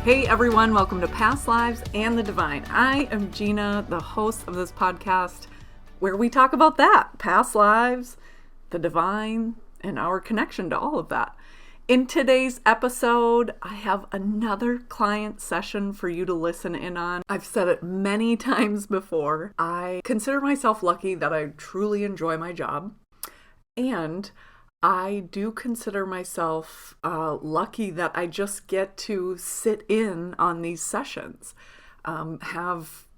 Hey everyone, welcome to Past Lives and the Divine. I am Gina, the host of this podcast, where we talk about that, past lives, the divine, and our connection to all of that. In today's episode, I have another client session for you to listen in on. I've said it many times before. I consider myself lucky that I truly enjoy my job, and I do consider myself lucky that I just get to sit in on these sessions,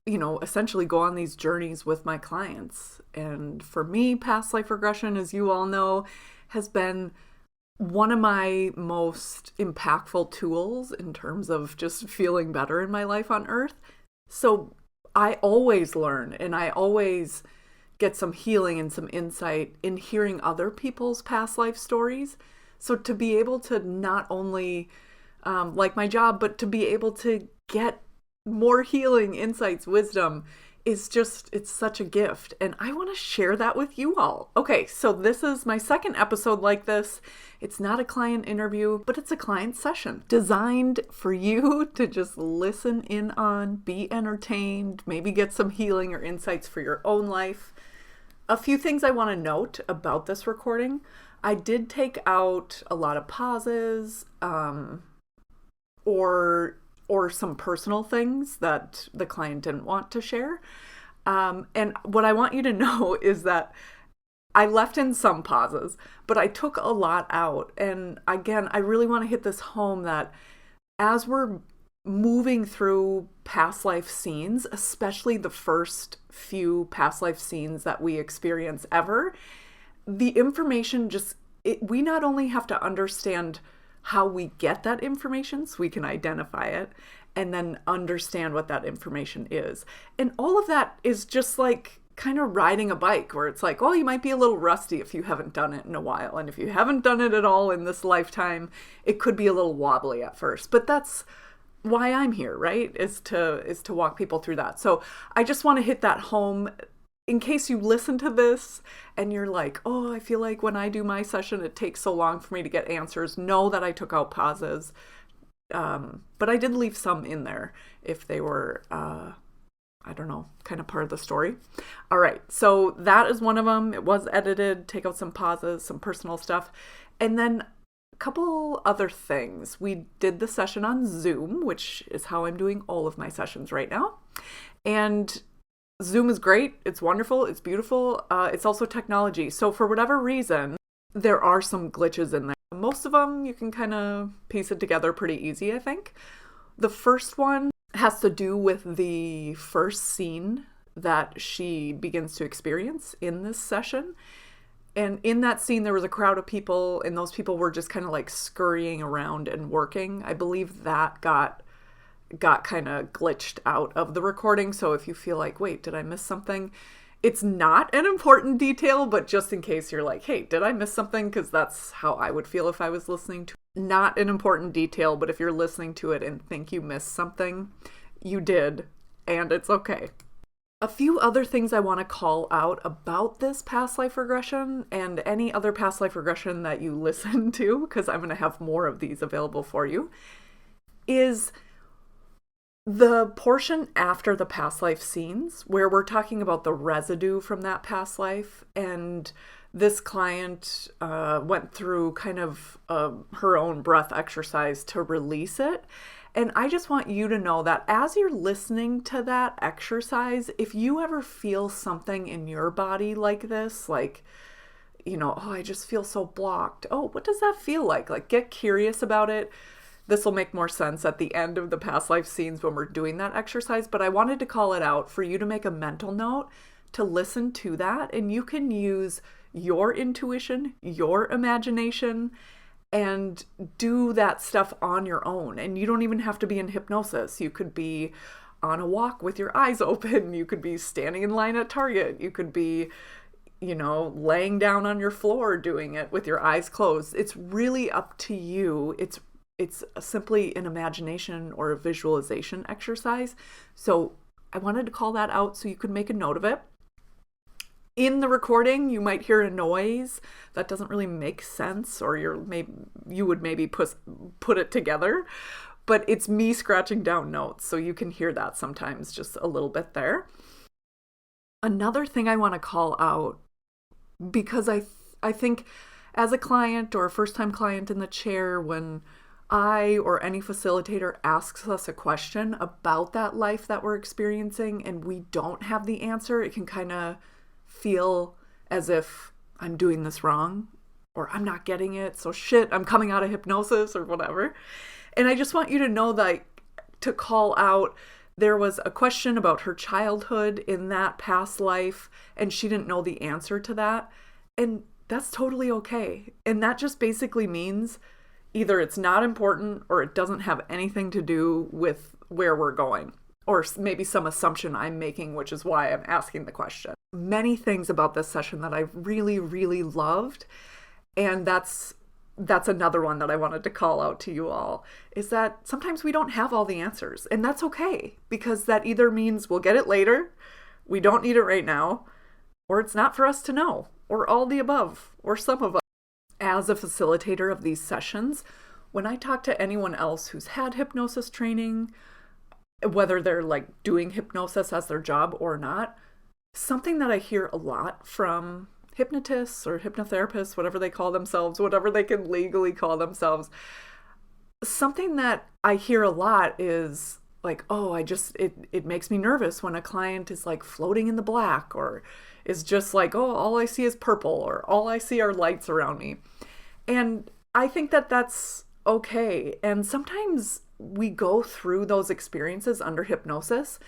essentially go on these journeys with my clients. And for me, past life regression, as you all know, has been one of my most impactful tools in terms of just feeling better in my life on Earth. So I always learn and I always get some healing and some insight in hearing other people's past life stories. So to be able to not only like my job, but to be able to get more healing, insights, wisdom it's such a gift. And I want to share that with you all. Okay, so this is my second episode like this. It's not a client interview, but it's a client session designed for you to just listen in on, be entertained, maybe get some healing or insights for your own life. A few things I want to note about this recording. I did take out a lot of pauses or some personal things that the client didn't want to share. And what I want you to know is that I left in some pauses, but I took a lot out. And again, I really want to hit this home that as we're moving through past life scenes, especially the first few past life scenes that we experience ever, the information we not only have to understand how we get that information so we can identify it and then understand what that information is. And all of that is just like kind of riding a bike where it's like, well, you might be a little rusty if you haven't done it in a while. And if you haven't done it at all in this lifetime, it could be a little wobbly at first. But that's why I'm here, right? Is to walk people through that. So I just want to hit that home in case you listen to this and you're like, oh, I feel like when I do my session, it takes so long for me to get answers. Know that I took out pauses. But I did leave some in there if they were, kind of part of the story. All right. So that is one of them. It was edited, take out some pauses, some personal stuff. And then couple other things. We did the session on Zoom, which is how I'm doing all of my sessions right now. And Zoom is great. It's wonderful. It's beautiful. It's also technology. So for whatever reason, there are some glitches in there. Most of them, you can kind of piece it together pretty easy, I think. The first one has to do with the first scene that she begins to experience in this session. And in that scene, there was a crowd of people, and those people were just kind of like scurrying around and working. I believe that got kind of glitched out of the recording. So if you feel like, wait, did I miss something? It's not an important detail, but just in case you're like, hey, did I miss something? Because that's how I would feel if I was listening to it. Not an important detail, but if you're listening to it and think you missed something, you did, and it's okay. A few other things I want to call out about this past life regression and any other past life regression that you listen to, because I'm going to have more of these available for you, is the portion after the past life scenes where we're talking about the residue from that past life. And this client went through kind of her own breath exercise to release it. And I just want you to know that as you're listening to that exercise, if you ever feel something in your body like this, like, oh, I just feel so blocked. Oh, what does that feel like? Like, get curious about it. This will make more sense at the end of the past life scenes when we're doing that exercise. But I wanted to call it out for you to make a mental note to listen to that. And you can use your intuition, your imagination, and do that stuff on your own. And you don't even have to be in hypnosis. You could be on a walk with your eyes open. You could be standing in line at Target. You could be, laying down on your floor doing it with your eyes closed. It's really up to you. It's simply an imagination or a visualization exercise. So I wanted to call that out so you could make a note of it. In the recording, you might hear a noise that doesn't really make sense, or you would maybe put it together. but it's me scratching down notes, so you can hear that sometimes just a little bit there. Another thing I want to call out, because I think as a client or a first-time client in the chair, when I or any facilitator asks us a question about that life that we're experiencing and we don't have the answer, it can kind of feel as if I'm doing this wrong or I'm not getting it, so shit, I'm coming out of hypnosis or whatever. And I just want you to know that, to call out, there was a question about her childhood in that past life and she didn't know the answer to that. And that's totally okay. And that just basically means either it's not important or it doesn't have anything to do with where we're going, or maybe some assumption I'm making, which is why I'm asking the question. Many things about this session that I really, really loved, and that's another one that I wanted to call out to you all, is that sometimes we don't have all the answers, and that's okay, because that either means we'll get it later, we don't need it right now, or it's not for us to know, or all the above, or some of us. As a facilitator of these sessions, when I talk to anyone else who's had hypnosis training, whether they're like doing hypnosis as their job or not, something that I hear a lot from hypnotists or hypnotherapists, whatever they call themselves, whatever they can legally call themselves, something that I hear a lot is like, oh, it makes me nervous when a client is like floating in the black, or is just like, oh, all I see is purple, or all I see are lights around me. And I think that that's okay. And sometimes we go through those experiences under hypnosis,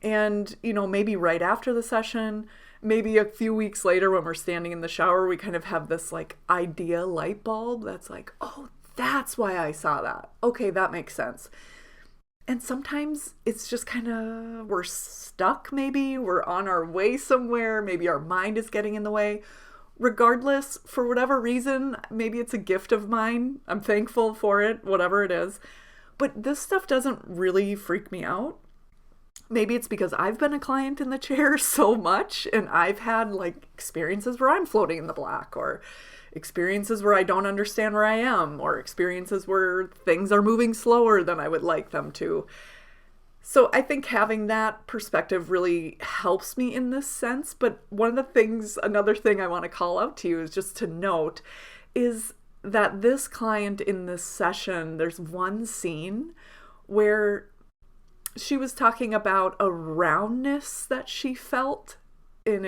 and, maybe right after the session, maybe a few weeks later when we're standing in the shower, we kind of have this like idea light bulb that's like, oh, that's why I saw that. Okay, that makes sense. And sometimes it's just kind of, we're stuck, maybe we're on our way somewhere, maybe our mind is getting in the way. Regardless, for whatever reason, maybe it's a gift of mine, I'm thankful for it, whatever it is. But this stuff doesn't really freak me out. Maybe it's because I've been a client in the chair so much, and I've had like experiences where I'm floating in the black, or experiences where I don't understand where I am, or experiences where things are moving slower than I would like them to. So I think having that perspective really helps me in this sense. But another thing I want to call out to you is just to note is that this client in this session, there's one scene where she was talking about a roundness that she felt, and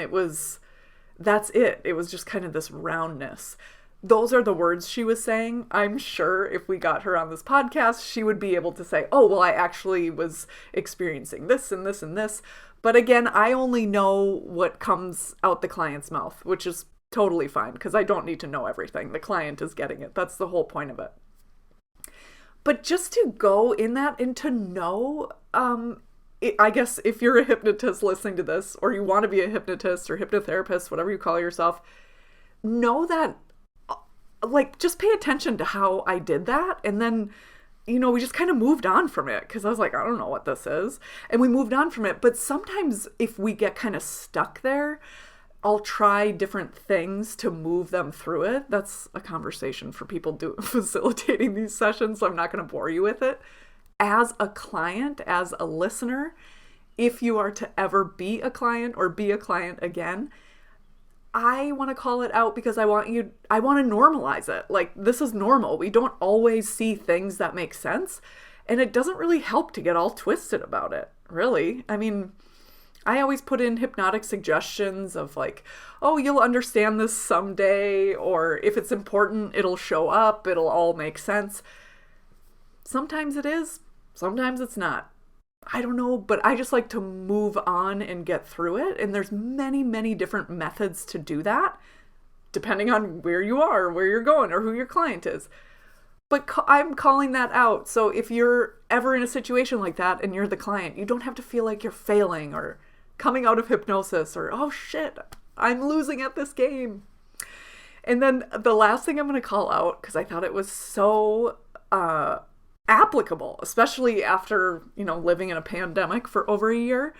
that's it. It was just kind of this roundness. Those are the words she was saying. I'm sure if we got her on this podcast, she would be able to say, oh, well, I actually was experiencing this and this and this. But again, I only know what comes out the client's mouth, which is totally fine because I don't need to know everything. The client is getting it. That's the whole point of it. But just to go in that and to know, I guess if you're a hypnotist listening to this, or you want to be a hypnotist or hypnotherapist, whatever you call yourself, know that, like, just pay attention to how I did that. And then, we just kind of moved on from it because I was like, I don't know what this is. And we moved on from it. But sometimes if we get kind of stuck there, I'll try different things to move them through it. That's a conversation for people facilitating these sessions, so I'm not going to bore you with it. As a client, as a listener, if you are to ever be a client or be a client again, I want to call it out because I want to normalize it. Like, this is normal. We don't always see things that make sense, and it doesn't really help to get all twisted about it, really. I mean, I always put in hypnotic suggestions of like, oh, you'll understand this someday, or if it's important, it'll show up, it'll all make sense. Sometimes it is, sometimes it's not. I don't know, but I just like to move on and get through it. And there's many, many different methods to do that, depending on where you are, where you're going, or who your client is. But I'm calling that out. So if you're ever in a situation like that and you're the client, you don't have to feel like you're failing or coming out of hypnosis or, oh shit, I'm losing at this game. And then the last thing I'm going to call out, because I thought it was so applicable, especially after, living in a pandemic for over a year.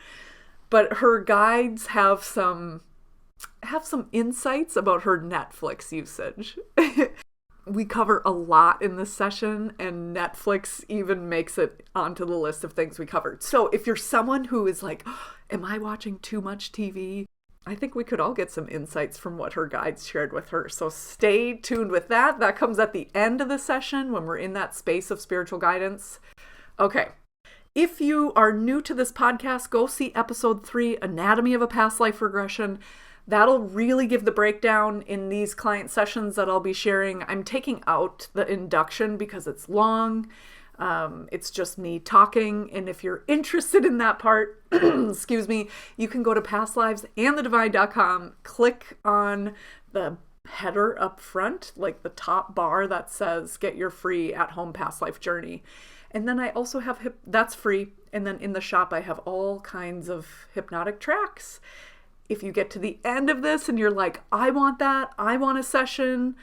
But her guides have some insights about her Netflix usage. We cover a lot in this session, and Netflix even makes it onto the list of things we covered. So if you're someone who is like, oh, am I watching too much TV? I think we could all get some insights from what her guides shared with her. So stay tuned with that. That comes at the end of the session when we're in that space of spiritual guidance. Okay. If you are new to this podcast, go see episode 3, Anatomy of a Past Life Regression. That'll really give the breakdown in these client sessions that I'll be sharing. I'm taking out the induction because it's long. It's just me talking. And if you're interested in that part, excuse me, you can go to pastlivesandthedivine.com, click on the header up front, like the top bar that says get your free at-home past life journey. And then I also have, that's free. And then in the shop, I have all kinds of hypnotic tracks. If you get to the end of this and you're like, I want that, I want a session,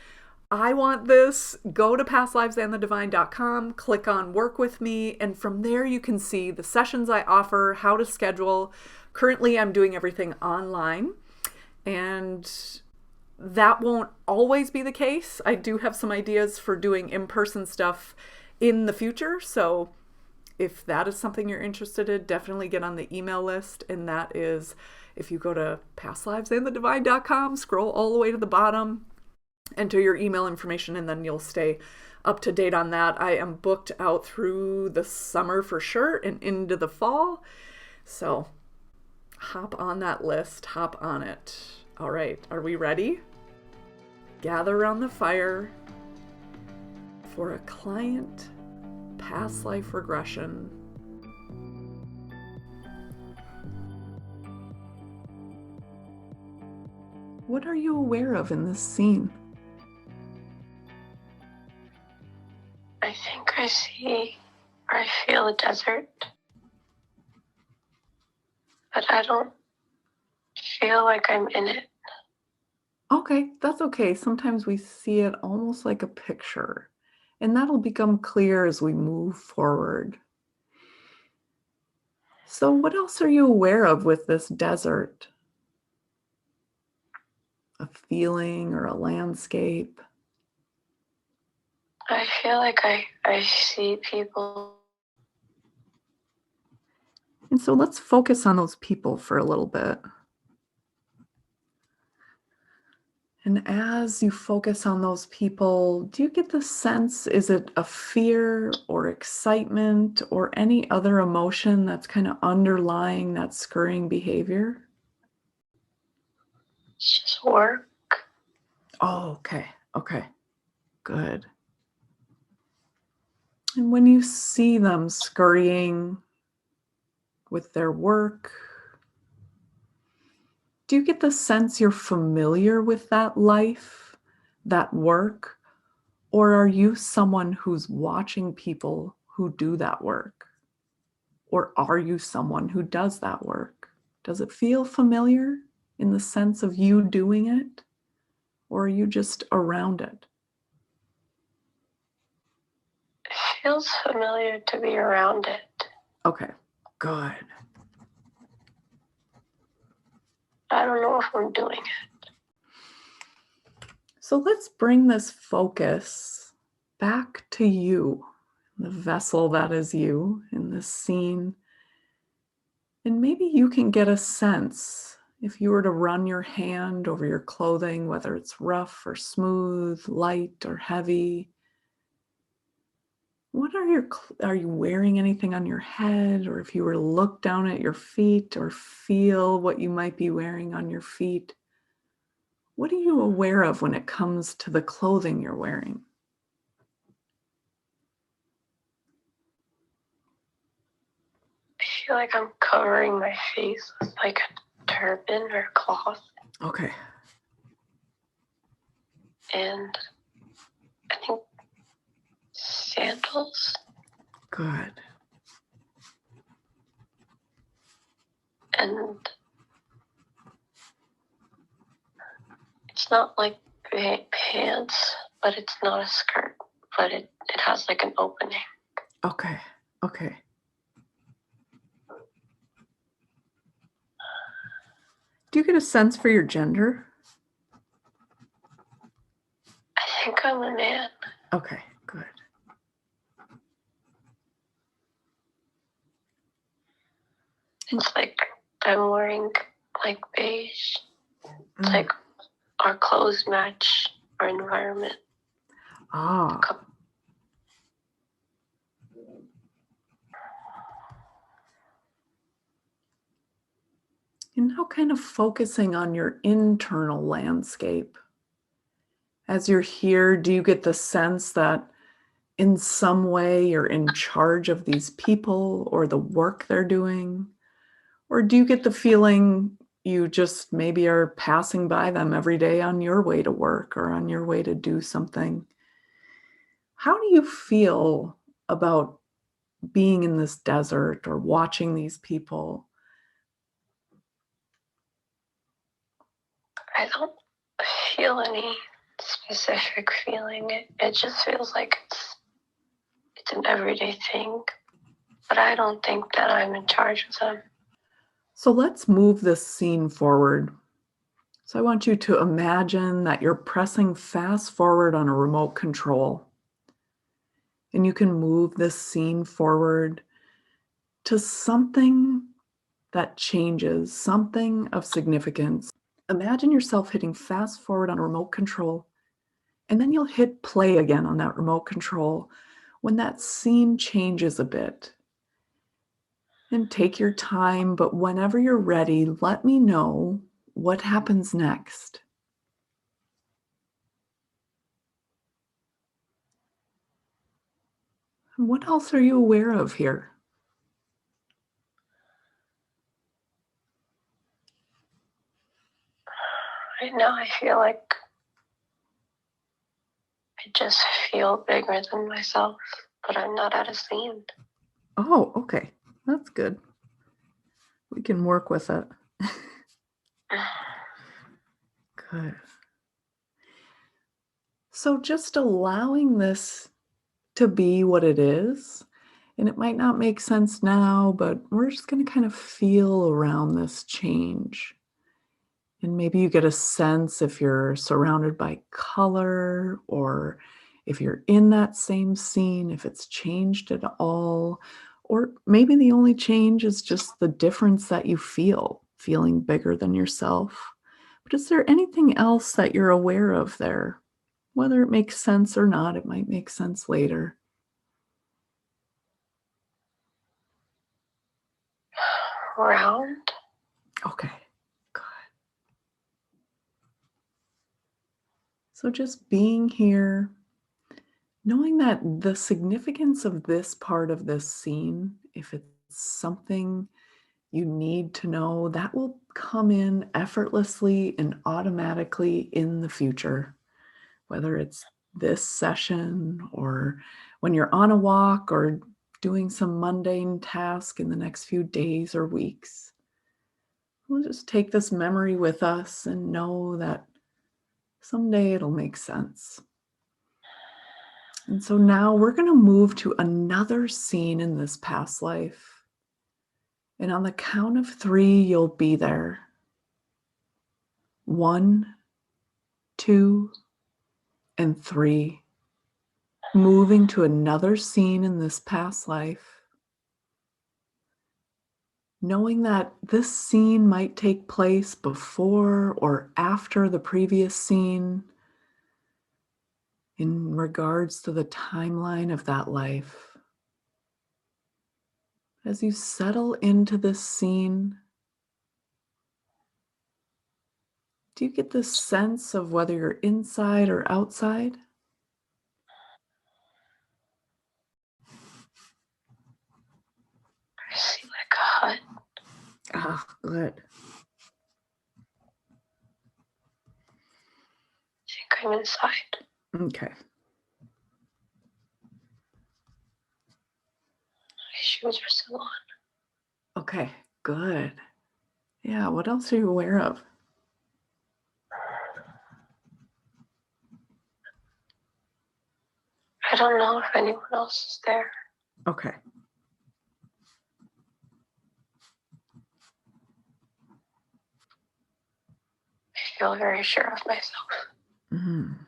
I want this, go to pastlivesandthedivine.com, click on work with me, and from there you can see the sessions I offer, how to schedule. Currently, I'm doing everything online, and that won't always be the case. I do have some ideas for doing in-person stuff in the future, so if that is something you're interested in, definitely get on the email list, and that is if you go to pastlivesandthedivine.com, scroll all the way to the bottom, enter your email information, and then you'll stay up to date on that. I am booked out through the summer for sure and into the fall. So hop on that list, hop on it. All right, are we ready? Gather around the fire for a client past life regression. What are you aware of in this scene? I think I see or I feel a desert, but I don't feel like I'm in it. Okay, that's okay. Sometimes we see it almost like a picture, and that'll become clear as we move forward. So what else are you aware of with this desert? A feeling or a landscape? I feel like I see people. And so let's focus on those people for a little bit. And as you focus on those people, do you get the sense, is it a fear or excitement or any other emotion that's kind of underlying that scurrying behavior? It's just work. Oh, okay. Okay. Good. And when you see them scurrying with their work, do you get the sense you're familiar with that life, that work, or are you someone who's watching people who do that work? Or are you someone who does that work? Does it feel familiar in the sense of you doing it, or are you just around it? It feels familiar to be around it. Okay, good. I don't know if I'm doing it. So let's bring this focus back to you, the vessel that is you in this scene. And maybe you can get a sense, if you were to run your hand over your clothing, whether it's rough or smooth, light or heavy. Are you wearing anything on your head? Or if you were to look down at your feet or feel what you might be wearing on your feet, what are you aware of when it comes to the clothing you're wearing? I feel like I'm covering my face with like a turban or cloth. Okay. And I think sandals. Good. And it's not like pants, but it's not a skirt, but it has like an opening. Okay. Okay. Do you get a sense for your gender? I think I'm a man. Okay, good. It's like I'm wearing like beige. It's Mm. like our clothes match our environment. Ah. And now kind of focusing on your internal landscape. As you're here, do you get the sense that in some way you're in charge of these people or the work they're doing? Or do you get the feeling you just maybe are passing by them every day on your way to work or on your way to do something? How do you feel about being in this desert or watching these people? I don't feel any specific feeling. It just feels like it's an everyday thing. But I don't think that I'm in charge of them. So let's move this scene forward. So I want you to imagine that you're pressing fast forward on a remote control. And you can move this scene forward to something that changes, something of significance. Imagine yourself hitting fast forward on a remote control, and then you'll hit play again on that remote control when that scene changes a bit. And take your time, but whenever you're ready, let me know what happens next. And what else are you aware of here? Right now, I feel like I just feel bigger than myself, but I'm not at a scene. Oh, okay. That's good. We can work with it. Good. So just allowing this to be what it is, and it might not make sense now, but we're just going to kind of feel around this change. And maybe you get a sense if you're surrounded by color or if you're in that same scene, if it's changed at all. Or maybe the only change is just the difference that you feel, feeling bigger than yourself. But is there anything else that you're aware of there? Whether it makes sense or not, it might make sense later. Round? Okay, good. So just being here, knowing that the significance of this part of this scene, if it's something you need to know, that will come in effortlessly and automatically in the future, whether it's this session or when you're on a walk or doing some mundane task in the next few days or weeks. We'll just take this memory with us and know that someday it'll make sense. And so now we're going to move to another scene in this past life. And on the count of 3, you'll be there. 1, 2, and 3. Moving to another scene in this past life. Knowing that this scene might take place before or after the previous scene in regards to the timeline of that life. As you settle into this scene, do you get this sense of whether you're inside or outside? I see like a hut. Ah, good. I think I'm inside. Okay. My shoes are still on. Okay, good. Yeah, what else are you aware of? I don't know if anyone else is there. Okay. I feel very sure of myself. Mhm.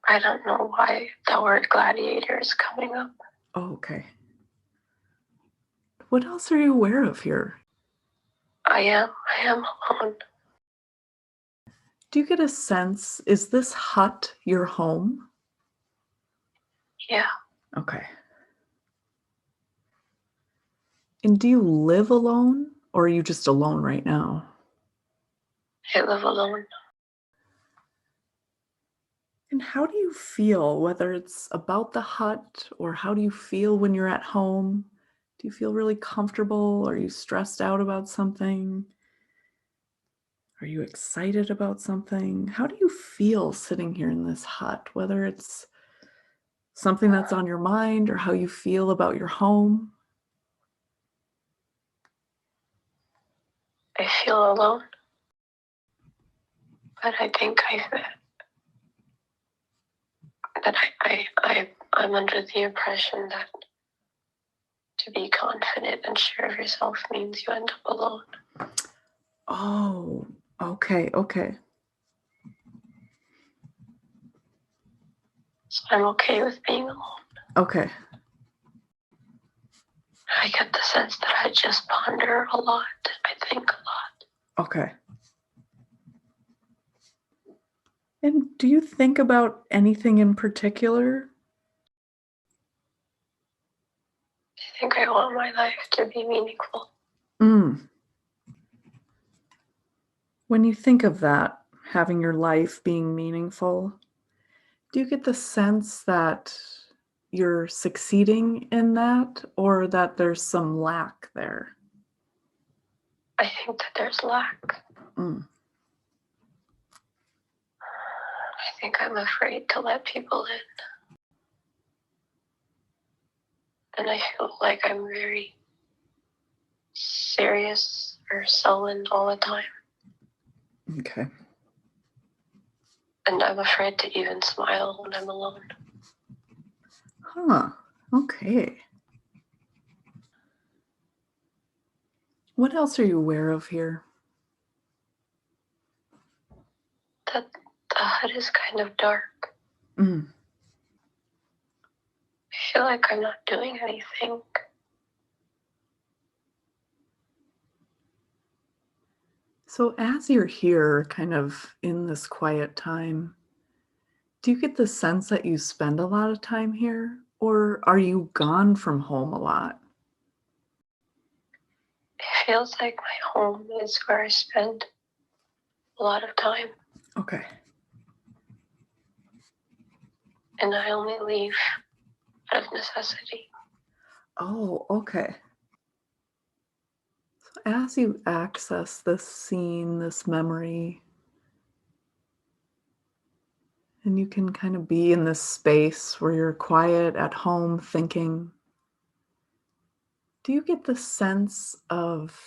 I don't know why the word gladiator is coming up. Oh, okay. What else are you aware of here? I am alone. Do you get a sense, is this hut your home? Yeah, Okay. And do you live alone or are you just alone right now? I live alone. And how do you feel, whether it's about the hut or how do you feel when you're at home? Do you feel really comfortable? Are you stressed out about something? Are you excited about something? How do you feel sitting here in this hut, whether it's something that's on your mind or how you feel about your home? I feel alone, but I think I'm under the impression that to be confident and sure of yourself means you end up alone. Oh, okay, okay. So I'm okay with being alone. Okay. I get the sense that I just ponder a lot. I think a lot. Okay. And do you think about anything in particular? I think I want my life to be meaningful. Mm. When you think of that, having your life being meaningful, do you get the sense that you're succeeding in that or that there's some lack there? I think that there's lack. Mm. I think I'm afraid to let people in. And I feel like I'm very serious or sullen all the time. Okay. And I'm afraid to even smile when I'm alone. Huh. Okay. What else are you aware of here? That the hut is kind of dark. Mm. I feel like I'm not doing anything. So, as you're here, kind of in this quiet time, do you get the sense that you spend a lot of time here? Or are you gone from home a lot? It feels like my home is where I spend a lot of time. Okay. And I only leave out of necessity. Oh, okay. So as you access this scene, this memory, and you can kind of be in this space where you're quiet at home thinking, do you get the sense of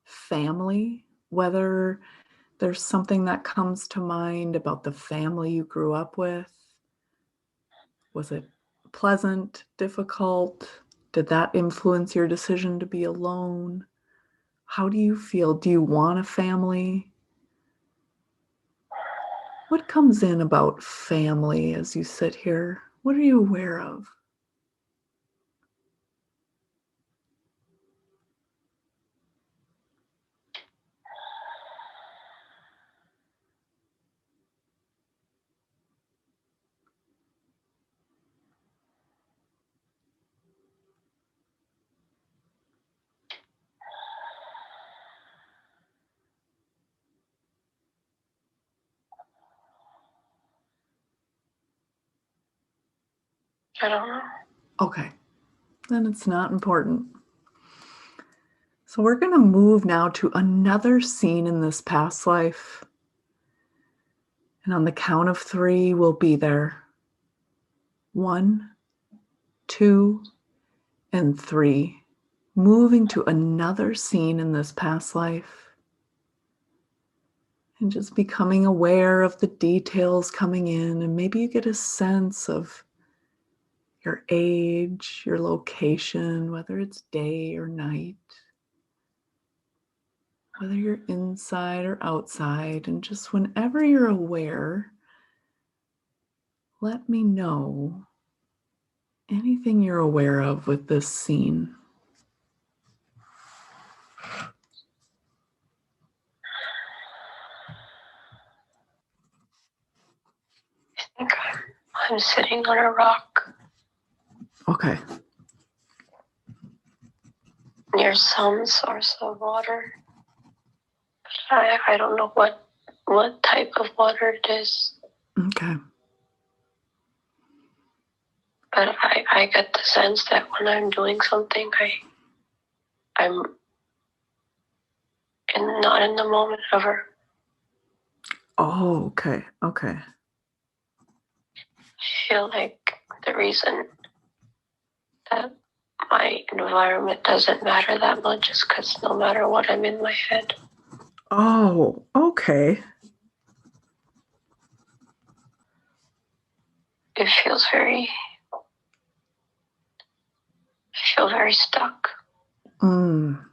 family? Whether there's something that comes to mind about the family you grew up with? Was it pleasant, difficult? Did that influence your decision to be alone? How do you feel? Do you want a family? What comes in about family as you sit here? What are you aware of? I don't know. Okay, then it's not important. So we're going to move now to another scene in this past life. And on the count of three, we'll be there. 1, 2, and 3. Moving to another scene in this past life. And just becoming aware of the details coming in. And maybe you get a sense of your age, your location, whether it's day or night, whether you're inside or outside. And just whenever you're aware, let me know anything you're aware of with this scene. I think I'm sitting on a rock Okay. near some source of water. I don't know what type of water it is. Okay. But I get the sense that when I'm doing something, I'm not in the moment ever. Oh, okay. Okay. I feel like the reason that my environment doesn't matter that much is because no matter what, I'm in my head. Oh, okay. It feels I feel very stuck. Mm.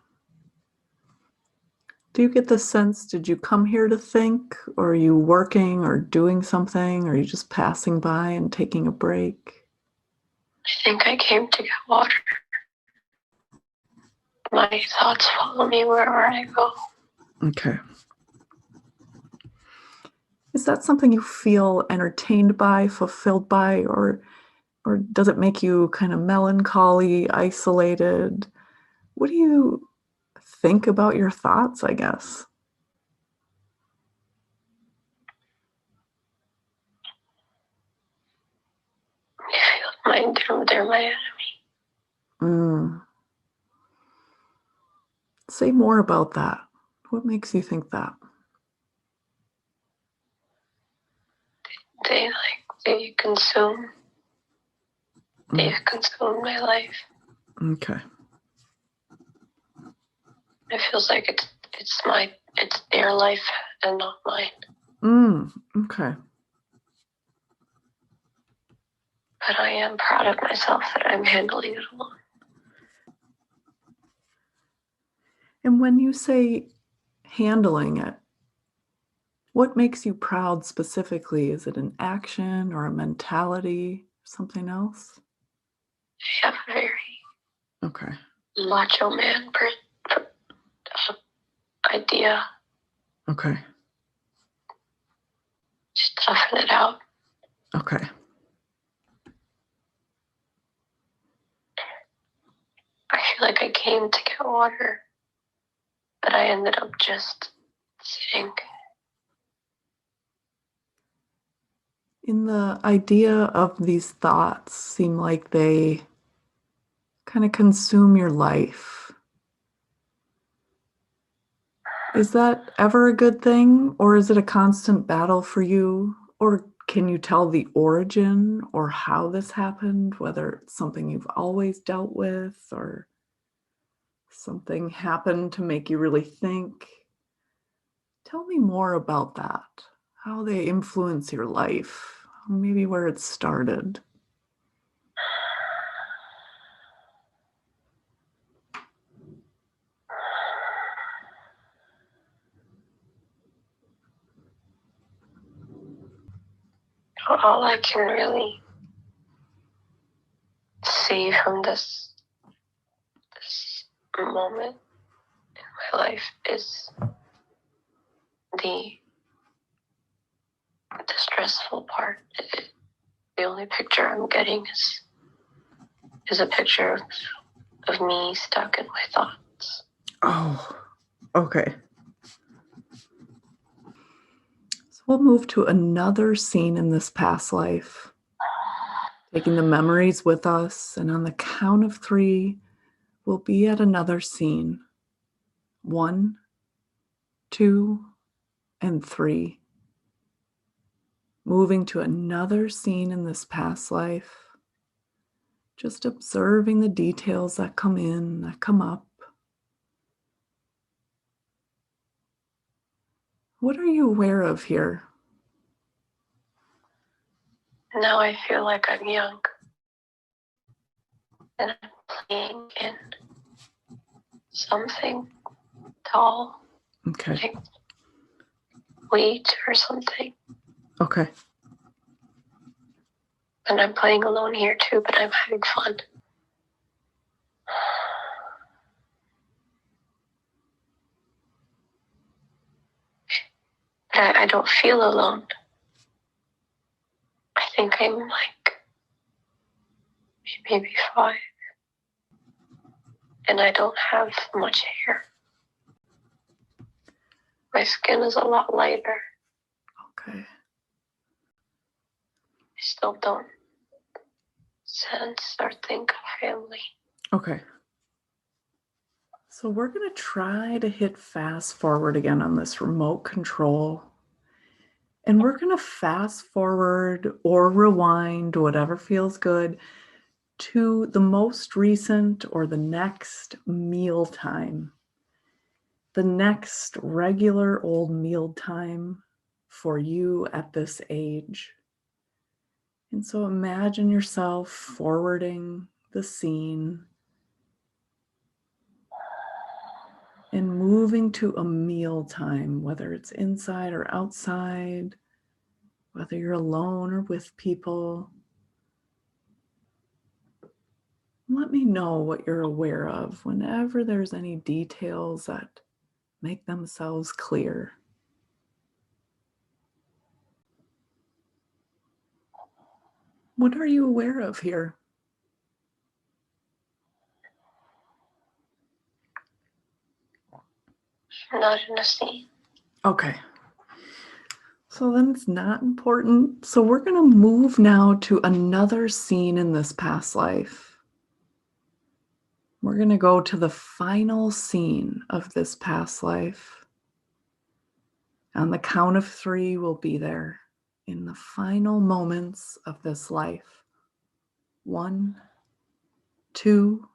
Do you get the sense, did you come here to think, or are you working or doing something, or are you just passing by and taking a break? I think I came to get water. My thoughts follow me wherever I go. Okay. Is that something you feel entertained by, fulfilled by, or does it make you kind of melancholy, isolated? What do you think about your thoughts, I guess? I feel they're my enemy. Mm. Say more about that. What makes you think that? They consume. They've Mm. consumed my life. Okay. It feels like it's their life and not mine. Okay. But I am proud of myself that I'm handling it alone. And when you say handling it, what makes you proud specifically? Is it an action or a mentality, something else? I have a very Okay. macho man idea. Okay. Just toughen it out. Okay. I feel like I came to get water, but I ended up just sitting. In the idea of these thoughts seem like they kind of consume your life. Is that ever a good thing, or is it a constant battle for you? Or can you tell the origin or how this happened, whether it's something you've always dealt with or something happened to make you really think? Tell me more about that, how they influence your life, maybe where it started. All I can really see from this moment in my life is the stressful part. The only picture I'm getting is a picture of me stuck in my thoughts. Oh, okay. So we'll move to another scene in this past life, taking the memories with us, and on the count of 3, we'll be at another scene. 1, 2, and 3. Moving to another scene in this past life, just observing the details that come in, that come up. What are you aware of here? Now I feel like I'm young and I'm playing in something tall, Okay. like weight or something. Okay. And I'm playing alone here too, but I'm having fun. But I don't feel alone. I think I'm like maybe 5. And I don't have much hair. My skin is a lot lighter. Okay. I still don't sense or think of family. Okay. So we're going to try to hit fast forward again on this remote control. And we're going to fast forward or rewind, whatever feels good, to the most recent or the next meal time, the next regular old meal time for you at this age. And so imagine yourself forwarding the scene and moving to a meal time, whether it's inside or outside, whether you're alone or with people. Let me know what you're aware of whenever there's any details that make themselves clear. What are you aware of here? Not in a scene. Okay. So then it's not important. So we're going to move now to another scene in this past life. We're going to go to the final scene of this past life. On the count of 3, we'll be there in the final moments of this life. 1, 2,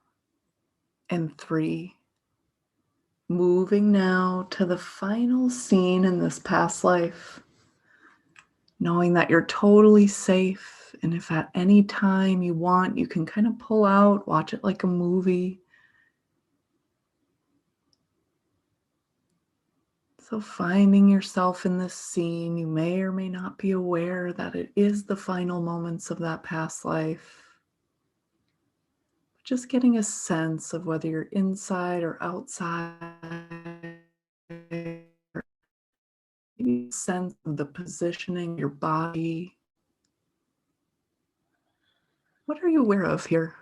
and 3. Moving now to the final scene in this past life, knowing that you're totally safe. And if at any time you want, you can kind of pull out, watch it like a movie. So finding yourself in this scene, you may or may not be aware that it is the final moments of that past life. Just getting a sense of whether you're inside or outside, maybe a sense of the positioning of your body. What are you aware of here?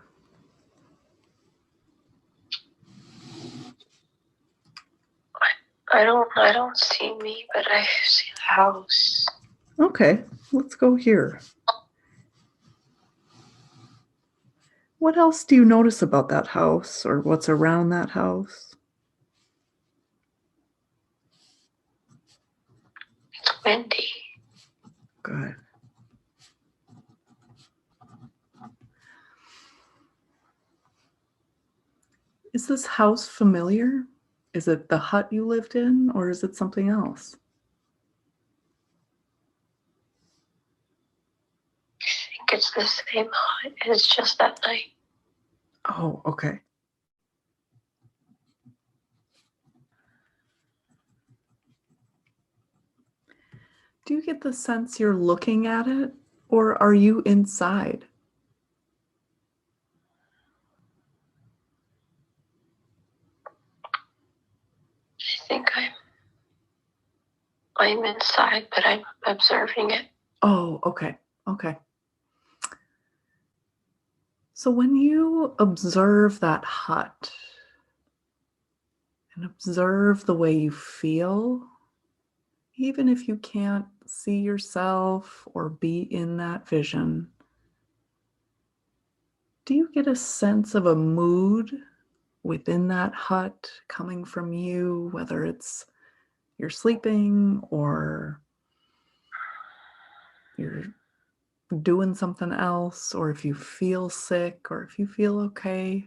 I don't see me, but I see the house. Okay, let's go here. What else do you notice about that house or what's around that house? It's windy. Good. Is this house familiar? Is it the hut you lived in, or is it something else? I think it's the same hut. It's just that night. Oh, okay. Do you get the sense you're looking at it, or are you inside? I think I'm inside, but I'm observing it. Oh, okay. Okay. So when you observe that hut and observe the way you feel, even if you can't see yourself or be in that vision, do you get a sense of a mood within that hut coming from you, whether it's you're sleeping or you're doing something else, or if you feel sick or if you feel okay?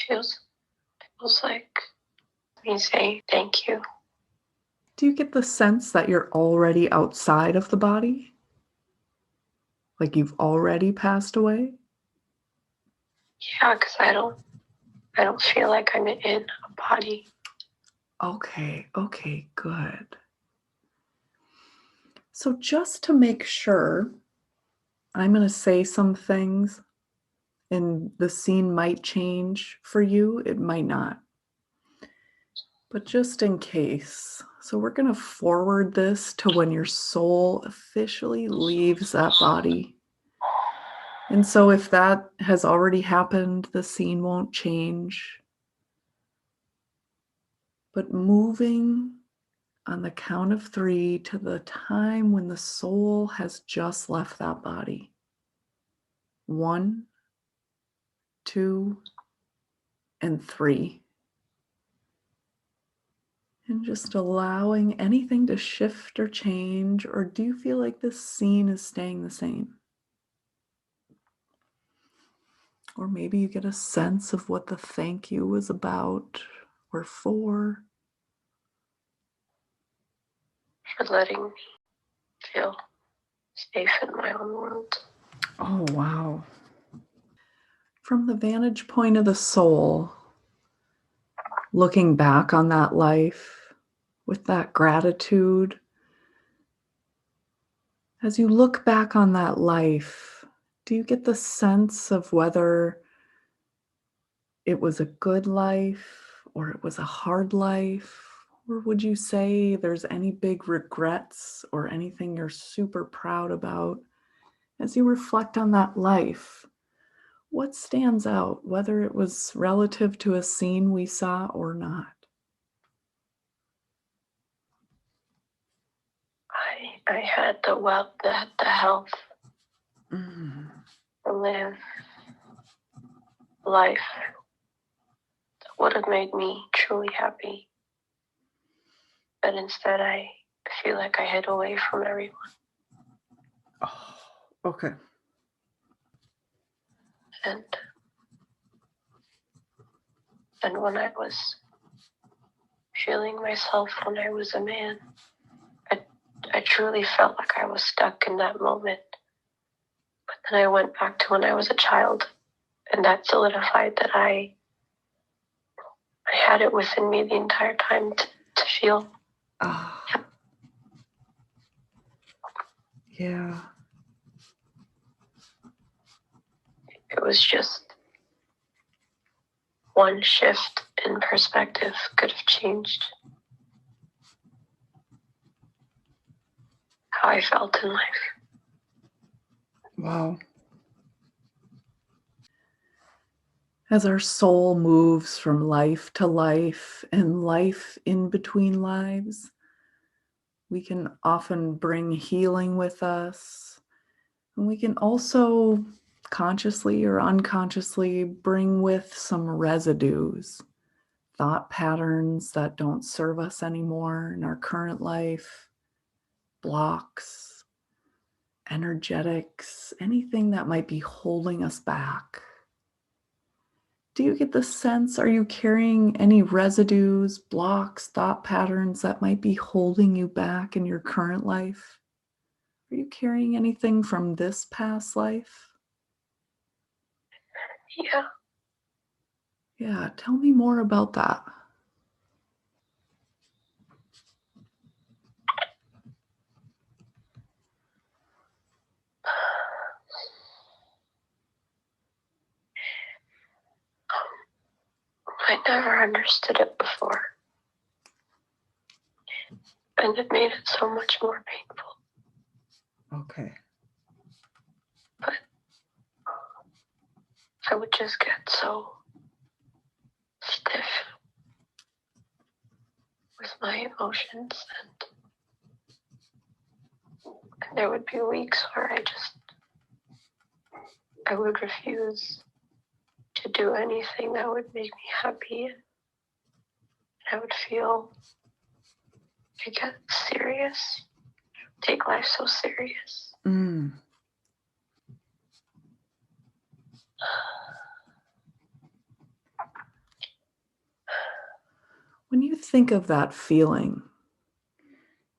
Feels like me saying thank you. Do you get the sense that you're already outside of the body? Like you've already passed away? Yeah, because I don't I don't feel like I'm in a body. Okay, good. So just to make sure, I'm going to say some things and the scene might change for you, it might not. But just in case, so we're going to forward this to when your soul officially leaves that body. And so if that has already happened, the scene won't change. But moving on the count of 3 to the time when the soul has just left that body. 1, 2, and 3. And just allowing anything to shift or change, or do you feel like this scene is staying the same? Or maybe you get a sense of what the thank you was about or for. For letting me feel safe in my own world. Oh, wow. From the vantage point of the soul, looking back on that life with that gratitude, as you look back on that life, do you get the sense of whether it was a good life or it was a hard life? Or would you say there's any big regrets or anything you're super proud about as you reflect on that life? What stands out, whether it was relative to a scene we saw or not? I had the wealth, the health Mm. to live life that would have made me truly happy. But instead, I feel like I hid away from everyone. Oh, okay. And when I was feeling myself when I was a man, I truly felt like I was stuck in that moment. But then I went back to when I was a child, and that solidified that I had it within me the entire time to feel. Ah, yeah. It was just one shift in perspective could have changed how I felt in life. Wow. As our soul moves from life to life and life in between lives, we can often bring healing with us. And we can also consciously or unconsciously bring with some residues, thought patterns that don't serve us anymore in our current life, blocks, energetics, anything that might be holding us back. Do you get the sense, are you carrying any residues, blocks, thought patterns that might be holding you back in your current life? Are you carrying anything from this past life? Yeah. Yeah, tell me more about that. I never understood it before. And it made it so much more painful. Okay. But I would just get so stiff with my emotions, and there would be weeks where I would refuse to do anything that would make me happy. And I would feel, I get serious, take life so serious. Mm. When you think of that feeling,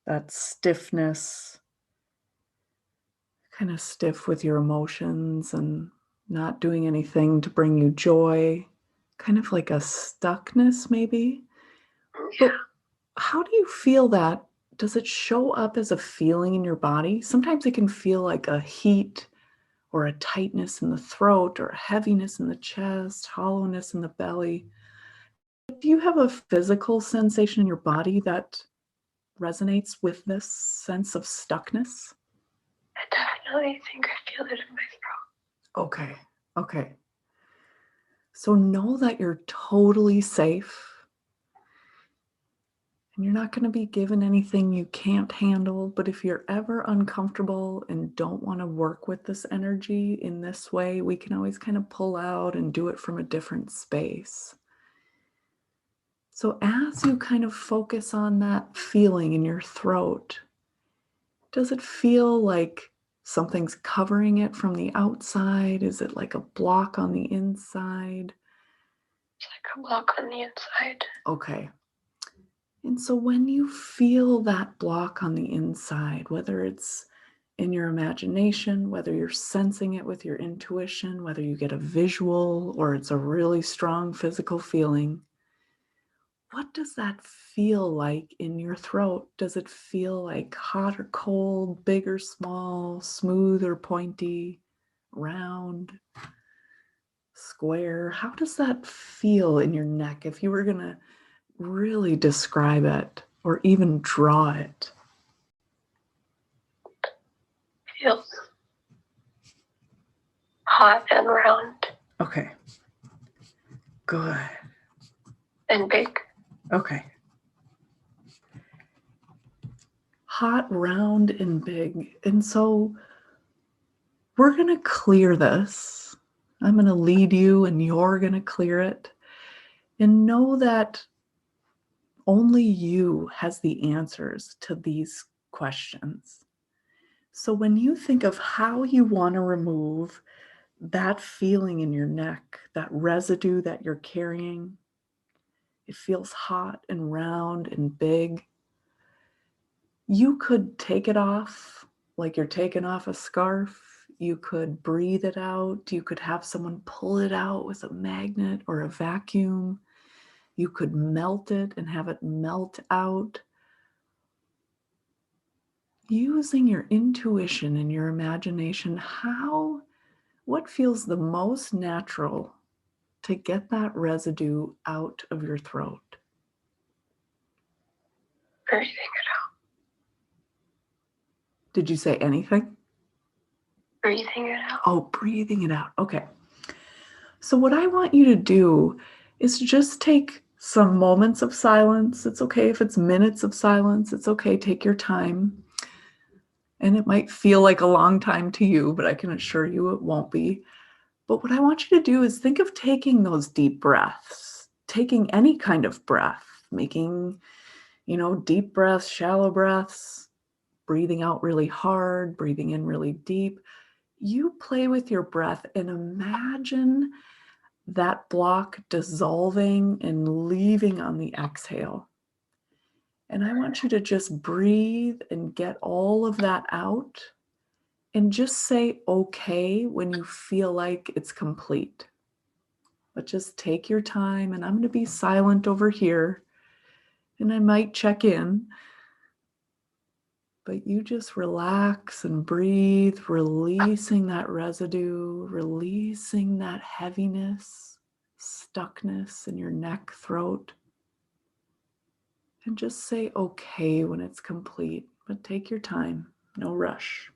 that stiffness, kind of stiff with your emotions and not doing anything to bring you joy, kind of like a stuckness, maybe. Yeah. But how do you feel that? Does it show up as a feeling in your body? Sometimes it can feel like a heat or a tightness in the throat or a heaviness in the chest, hollowness in the belly. Do you have a physical sensation in your body that resonates with this sense of stuckness? I definitely think I feel it in my throat. Okay. Okay. So know that you're totally safe and you're not going to be given anything you can't handle. But if you're ever uncomfortable and don't want to work with this energy in this way, we can always kind of pull out and do it from a different space. So as you kind of focus on that feeling in your throat, does it feel like something's covering it from the outside? Is it like a block on the inside? It's like a block on the inside. Okay. And so when you feel that block on the inside, whether it's in your imagination, whether you're sensing it with your intuition, whether you get a visual or it's a really strong physical feeling, what does that feel like in your throat? Does it feel like hot or cold, big or small, smooth or pointy, round, square? How does that feel in your neck if you were going to really describe it or even draw it? Feels hot and round Okay. Good. and big. Okay. Hot, round, and big. And so we're going to clear this. I'm going to lead you and you're going to clear it. And know that only you has the answers to these questions. So when you think of how you want to remove that feeling in your neck, that residue that you're carrying, it feels hot and round and big. You could take it off like you're taking off a scarf. You could breathe it out. You could have someone pull it out with a magnet or a vacuum. You could melt it and have it melt out. Using your intuition and your imagination, what feels the most natural to get that residue out of your throat? Breathing it out. Did you say anything? Breathing it out. Oh, breathing it out. Okay. So, what I want you to do is just take some moments of silence. It's okay if it's minutes of silence. It's okay. Take your time. And it might feel like a long time to you, but I can assure you it won't be. But what I want you to do is think of taking those deep breaths, taking any kind of breath, making, deep breaths, shallow breaths, breathing out really hard, breathing in really deep. You play with your breath and imagine that block dissolving and leaving on the exhale. And I want you to just breathe and get all of that out and just say okay when you feel like it's complete. But just take your time, and I'm going to be silent over here and I might check in. But you just relax and breathe, releasing that residue, releasing that heaviness, stuckness in your neck, throat. And just say okay when it's complete, but take your time, no rush.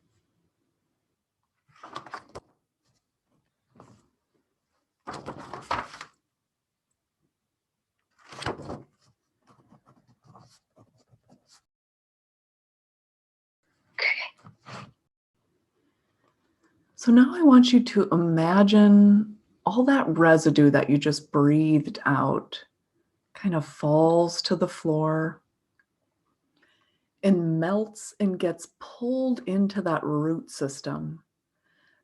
Okay. So now I want you to imagine all that residue that you just breathed out kind of falls to the floor and melts and gets pulled into that root system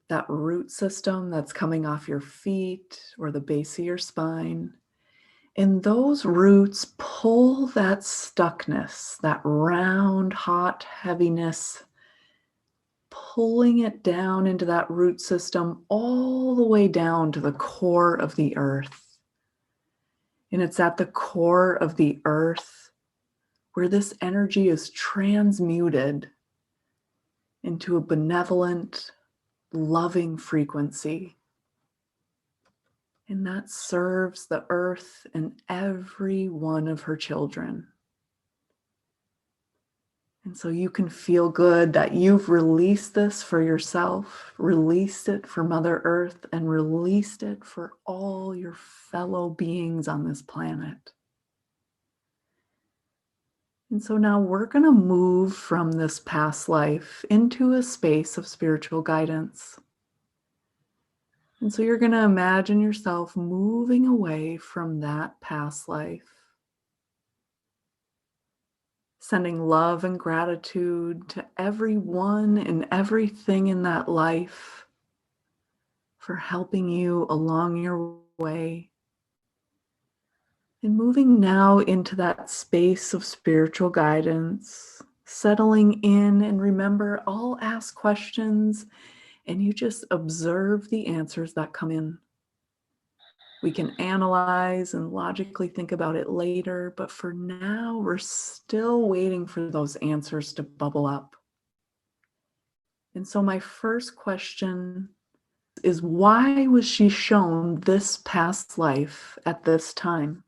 that's coming off your feet or the base of your spine. And those roots pull that stuckness, that round, hot heaviness, pulling it down into that root system all the way down to the core of the earth. And it's at the core of the earth where this energy is transmuted into a benevolent, loving frequency. And that serves the earth and every one of her children. And so you can feel good that you've released this for yourself, released it for Mother Earth, and released it for all your fellow beings on this planet. And so now we're going to move from this past life into a space of spiritual guidance. And so you're going to imagine yourself moving away from that past life, sending love and gratitude to everyone and everything in that life for helping you along your way. And moving now into that space of spiritual guidance, settling in, and remember, I'll ask questions and you just observe the answers that come in. We can analyze and logically think about it later, but for now, we're still waiting for those answers to bubble up. And so my first question is, why was she shown this past life at this time?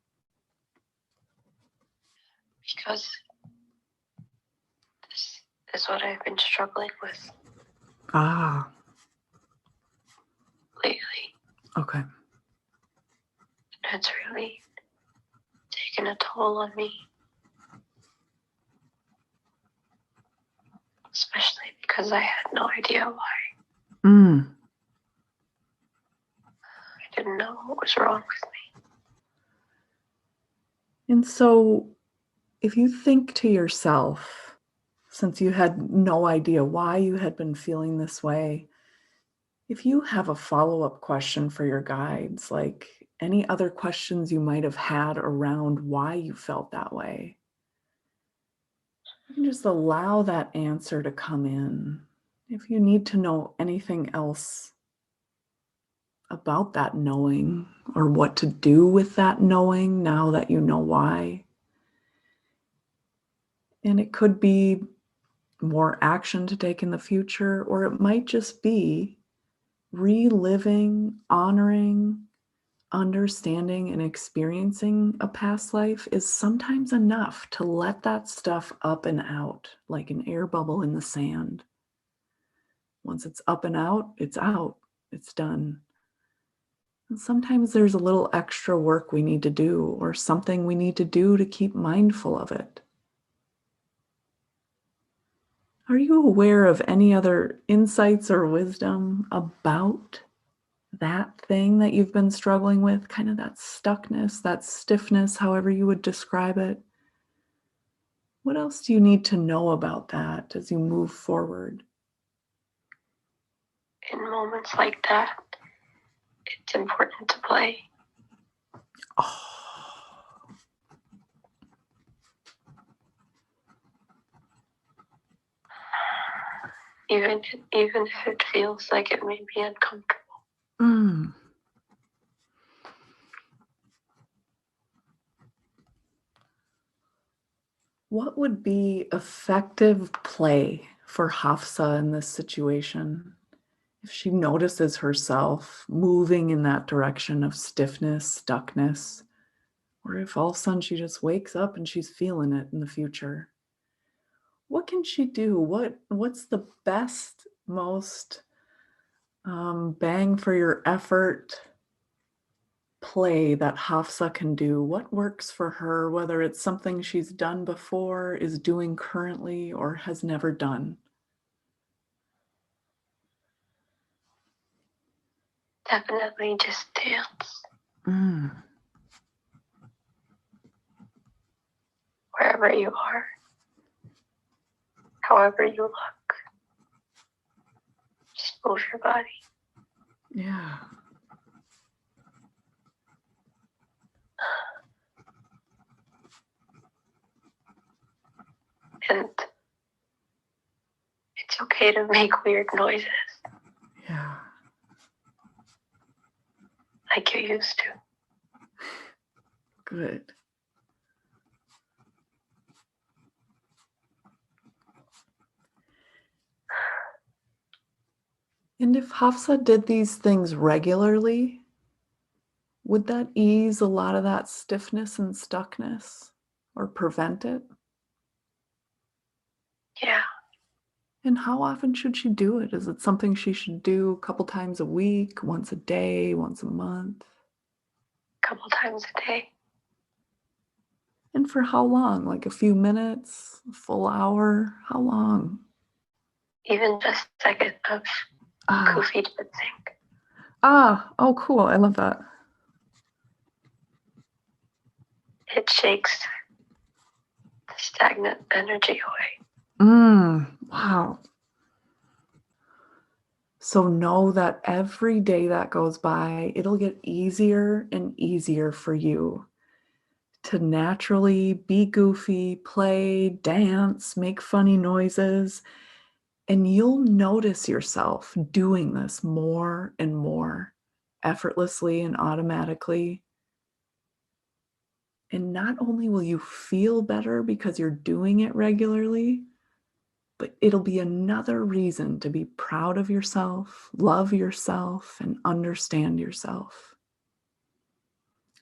Because this is what I've been struggling with Ah, lately. okay. It's really taken a toll on me. Especially because I had no idea why. I didn't know what was wrong with me. And so if you think to yourself, since you had no idea why you had been feeling this way, if you have a follow-up question for your guides, like any other questions you might have had around why you felt that way, you can just allow that answer to come in. If you need to know anything else about that knowing or what to do with that knowing now that you know why, and it could be more action to take in the future, or it might just be reliving, honoring, understanding, and experiencing a past life is sometimes enough to let that stuff up and out like an air bubble in the sand. Once it's up and out, it's done. And sometimes there's a little extra work we need to do or something we need to do to keep mindful of it. Are you aware of any other insights or wisdom about that thing that you've been struggling with, kind of that stuckness, that stiffness, however you would describe it? What else do you need to know about that as you move forward? In moments like that, it's important to play. Oh. Even if it feels like it may be uncomfortable. What would be effective play for Hafsa in this situation? If she notices herself moving in that direction of stiffness, stuckness, or if all of a sudden she just wakes up and she's feeling it in the future, what can she do? What's the best, most bang for your effort play that Hafsa can do? What works for her, whether it's something she's done before, is doing currently, or has never done? Definitely just dance. Wherever you are, however you look, just move your body. Yeah. And it's okay to make weird noises. Yeah. Like you used to. Good. And if Hafsa did these things regularly, would that ease a lot of that stiffness and stuckness or prevent it? Yeah, And how often should she do it? Is it something she should do a couple times a week, once a day, once a month? a couple times a day. And for how long? Like a few minutes, a full hour? How long? Even just a second of Ah, goofy dancing. oh, cool. I love that. It shakes the stagnant energy away. Wow. So know that every day that goes by, it'll get easier and easier for you to naturally be goofy, play, dance, make funny noises. And you'll notice yourself doing this more and more effortlessly and automatically. And not only will you feel better because you're doing it regularly, but it'll be another reason to be proud of yourself, love yourself, and understand yourself.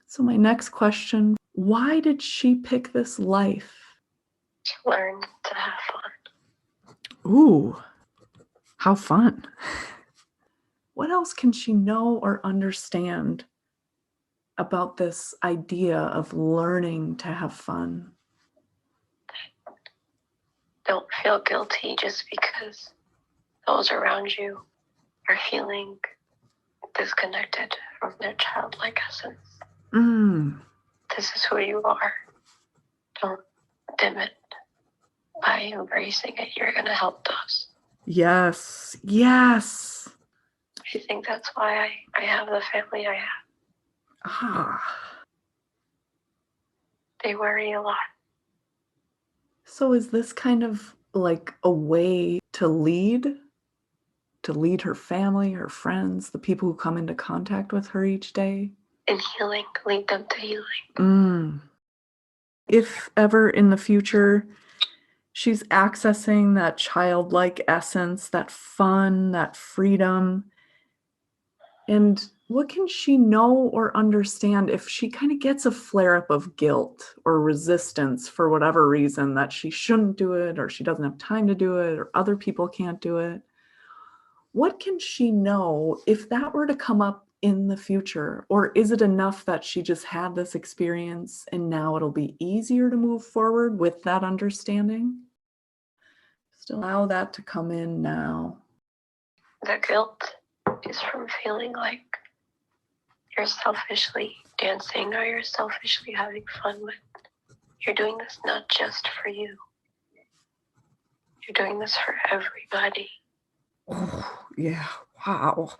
So, my next question, why did she pick this life? To learn to have fun. Ooh, how fun. What else can she know or understand about this idea of learning to have fun? Don't feel guilty just because those around you are feeling disconnected from their childlike essence. This is who you are. Don't dim it. By embracing it, you're going to help those. Yes, yes. I think that's why I have the family I have. They worry a lot. So is this kind of like a way to lead her family, her friends, the people who come into contact with her each day? And healing, lead them to healing. If ever in the future she's accessing that childlike essence, that fun, that freedom, and what can she know or understand if she kind of gets a flare up of guilt or resistance for whatever reason that she shouldn't do it or she doesn't have time to do it or other people can't do it? What can she know if that were to come up in the future? Or is it enough that she just had this experience and now it'll be easier to move forward with that understanding? Just allow that to come in now. The guilt is from feeling like you're selfishly dancing or you're selfishly having fun, but you're doing this not just for you. You're doing this for everybody. Oh, yeah. Wow.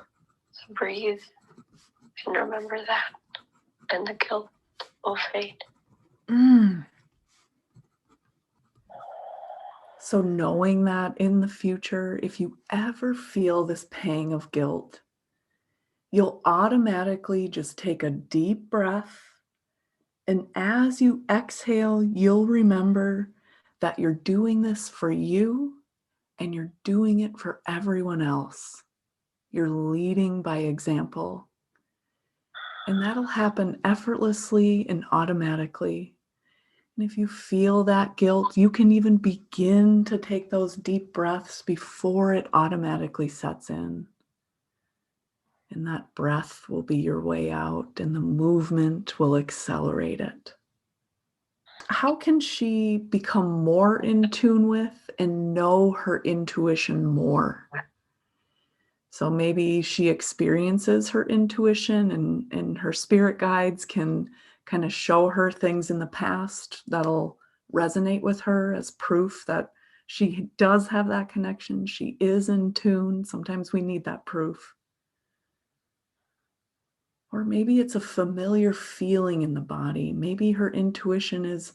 So breathe and remember that, and the guilt will fade. So knowing that in the future, if you ever feel this pang of guilt, you'll automatically just take a deep breath. And as you exhale, you'll remember that you're doing this for you and you're doing it for everyone else. You're leading by example. And that'll happen effortlessly and automatically. And if you feel that guilt, you can even begin to take those deep breaths before it automatically sets in. And that breath will be your way out, and the movement will accelerate it. How can she become more in tune with and know her intuition more? So maybe she experiences her intuition and her spirit guides can kind of show her things in the past that'll resonate with her as proof that she does have that connection. She is in tune. Sometimes we need that proof. Or maybe it's a familiar feeling in the body. Maybe her intuition is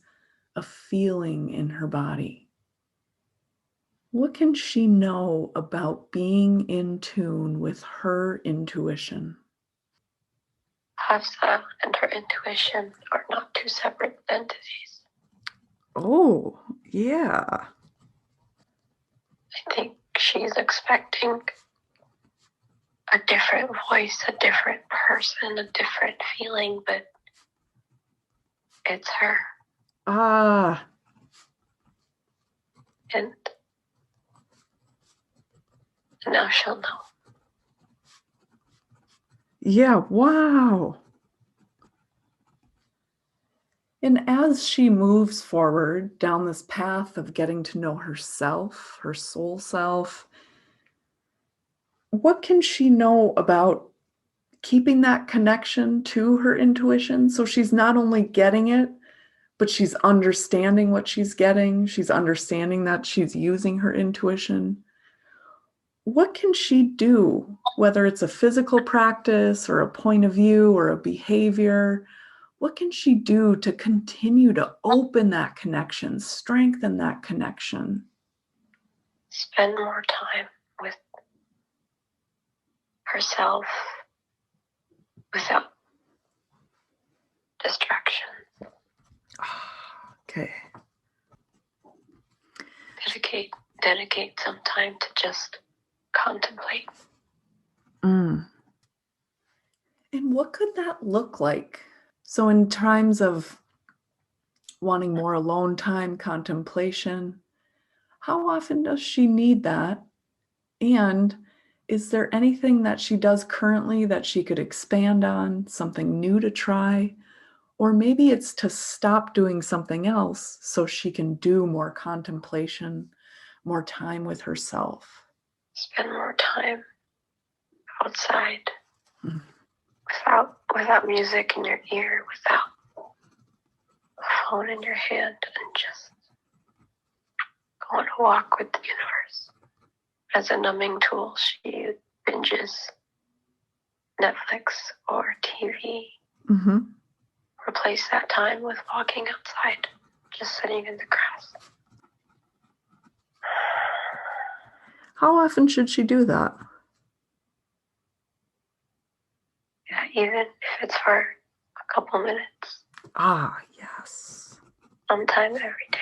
a feeling in her body. What can she know about being in tune with her intuition? Hafsa and her intuition are not two separate entities. Oh, yeah. I think she's expecting a different voice, a different person, a different feeling, but it's her. Ah. And now she'll know. Yeah, wow. And as she moves forward down this path of getting to know herself, her soul self, what can she know about keeping that connection to her intuition? So she's not only getting it, but she's understanding what she's getting. She's understanding that she's using her intuition. What can she do, whether it's a physical practice or a point of view or a behavior? What can she do to continue to open that connection, strengthen that connection? Spend more time with herself without distraction. Okay. Dedicate some time to just contemplate. And what could that look like? So in times of wanting more alone time, contemplation, how often does she need that? And is there anything that she does currently that she could expand on, something new to try? Or maybe it's to stop doing something else so she can do more contemplation, more time with herself. Spend more time outside, Mm. without music in your ear, without a phone in your hand, and just go on a walk with the universe. As a numbing tool, she binges Netflix or TV. Mm-hmm. Replace that time with walking outside, just sitting in the grass. How often should she do that? Yeah, even if it's for a couple minutes. Ah, yes. Sometime every day.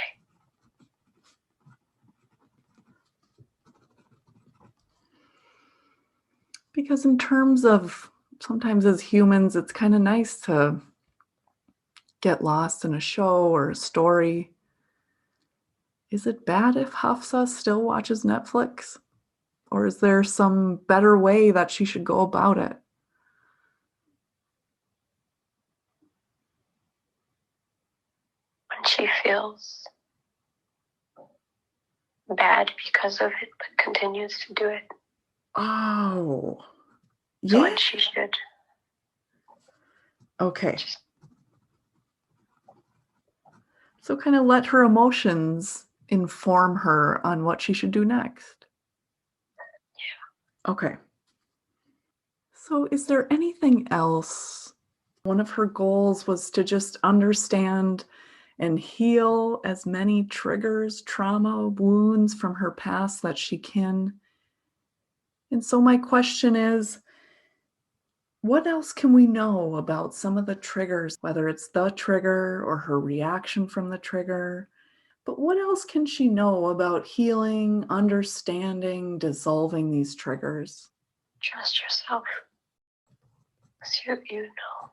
Because in terms of sometimes as humans, it's kind of nice to get lost in a show or a story. Is it bad if Hafsa still watches Netflix? Or is there some better way that she should go about it? When she feels bad because of it, but continues to do it. Oh, So yeah. when she should. Okay. So kind of let her emotions inform her on what she should do next. Yeah. Okay. So is there anything else? One of her goals was to just understand and heal as many triggers, trauma, wounds from her past that she can. And so my question is, what else can we know about some of the triggers, whether it's the trigger or her reaction from the trigger? But what else can she know about healing, understanding, dissolving these triggers? Trust yourself. You know.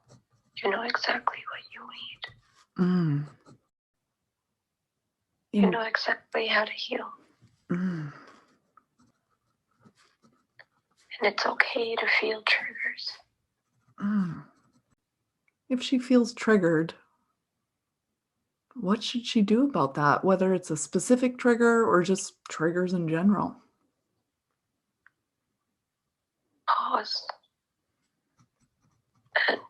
You know exactly what you need. Mm. You know exactly how to heal. Mm. And it's okay to feel triggers. Mm. If she feels triggered, what should she do about that? Whether it's a specific trigger or just triggers in general? Pause and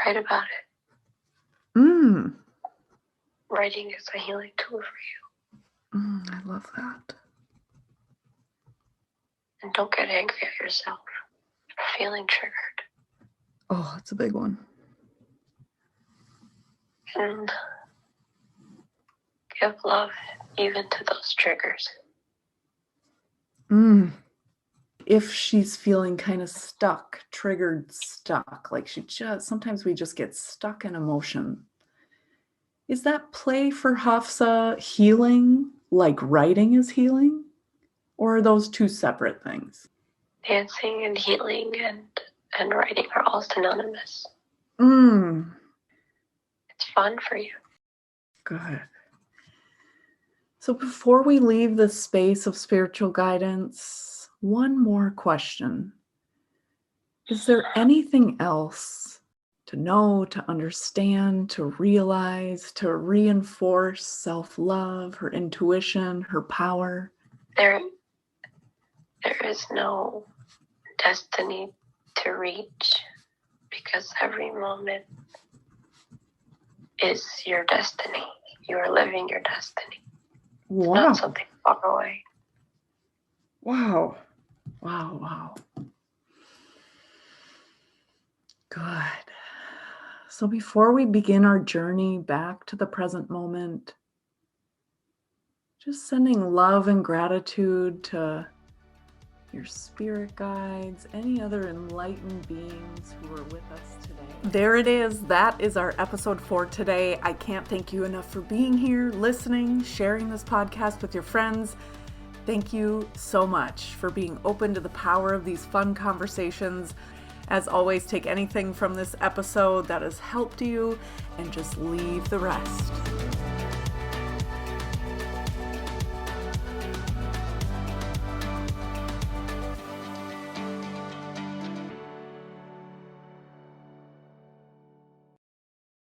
write about it. Mm. Writing is a healing tool for you. I love that. And don't get angry at yourself for feeling triggered. Oh, that's a big one. And give love even to those triggers. if she's feeling kind of stuck, triggered stuck, like sometimes we just get stuck in emotion. Is that play for Hafsa healing, like writing is healing? Or are those two separate things? Dancing and healing and writing are all synonymous. It's fun for you. Good. So before we leave the space of spiritual guidance, one more question. Is there anything else to know, to understand, to realize, to reinforce self-love, her intuition, her power? There is no destiny to reach, because every moment is your destiny. You are living your destiny. It's not something far away. Wow. Good. So before we begin our journey back to the present moment, just sending love and gratitude to your spirit guides, any other enlightened beings who are with us today. There it is. That is our episode for today. I can't thank you enough for being here, listening, sharing this podcast with your friends. Thank you so much for being open to the power of these fun conversations. As always, take anything from this episode that has helped you and just leave the rest.